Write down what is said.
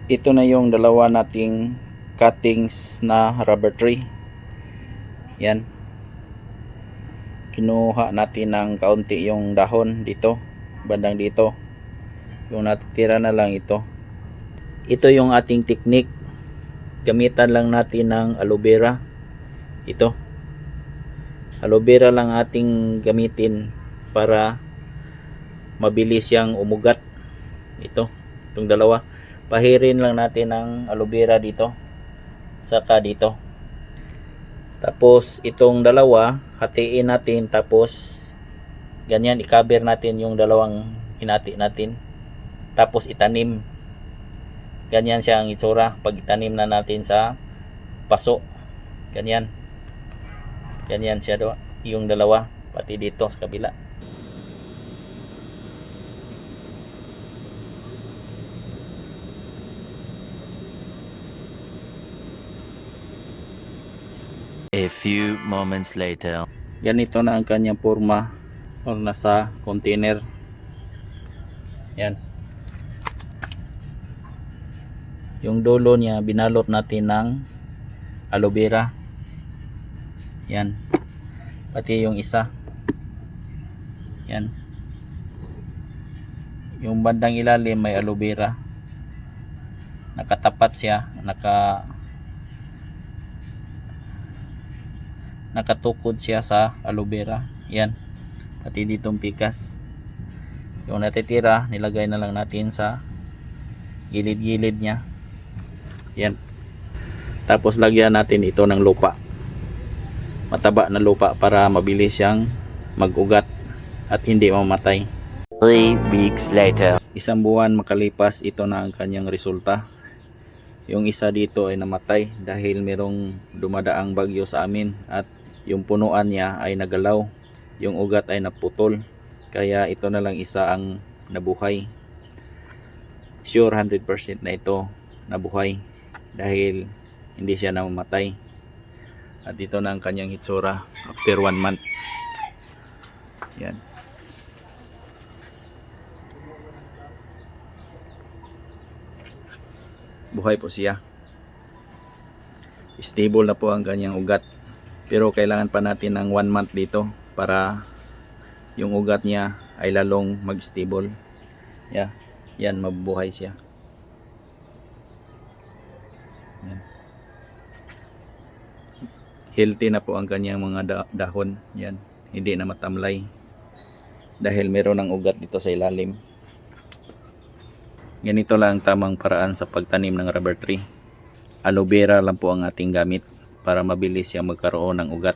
Ito na yung dalawa nating cuttings na rubber tree. Yan. Kinuha natin ng kaunti yung dahon dito, bandang dito. Yung natitira na lang ito. Ito yung ating technique. Gamitan lang natin ng aloe vera. Ito. Aloe vera lang ating gamitin para mabilis siyang umugat. Itong dalawa. Pahirin lang natin ng aloe vera dito. Saka dito. Tapos itong dalawa, hatiin natin, tapos ganyan i-cover natin yung dalawang hinati natin. Tapos itanim. Ganyan siya ang itsura pag itanim na natin sa paso. Ganyan. Ganyan siya yung dalawa, pati dito sa kabila. A few moments later. Ganito na ang kanyang forma or nasa container. Yan. Yung dulo niya binalot natin ng aloe vera. Yan. Pati yung isa. Yan. Yung bandang ilalim may aloe vera. Nakatapat siya, nakatukod siya sa aloe vera. Yan. Pati ditong pikas. Yung natitira, nilagay na lang natin sa gilid-gilid niya. Yan. Tapos lagyan natin ito ng lupa. Mataba na lupa para mabilis siyang mag-ugat at hindi mamatay. 3 weeks later. Isang buwan makalipas, ito na ang kanyang resulta. Yung isa dito ay namatay dahil merong dumadaang bagyo sa amin at yung punuan niya ay nagalaw. Yung ugat ay naputol. Kaya ito na lang isa ang nabuhay. Sure 100% na ito nabuhay dahil hindi siya namamatay. At ito na ang kanyang hitsura after 1 month. Yan. Buhay po siya. Stable na po ang kanyang ugat. Pero kailangan pa natin ng 1 month dito para yung ugat niya ay lalong mag-stable. Yeah. Yan, mabubuhay siya. Yan. Healthy na po ang kanyang mga dahon. Yan. Hindi na matamlay. Dahil meron ng ugat dito sa ilalim. Ganito lang ang tamang paraan sa pagtanim ng rubber tree. Aloe vera lang po ang ating gamit para mabilis siyang magkaroon ng ugat.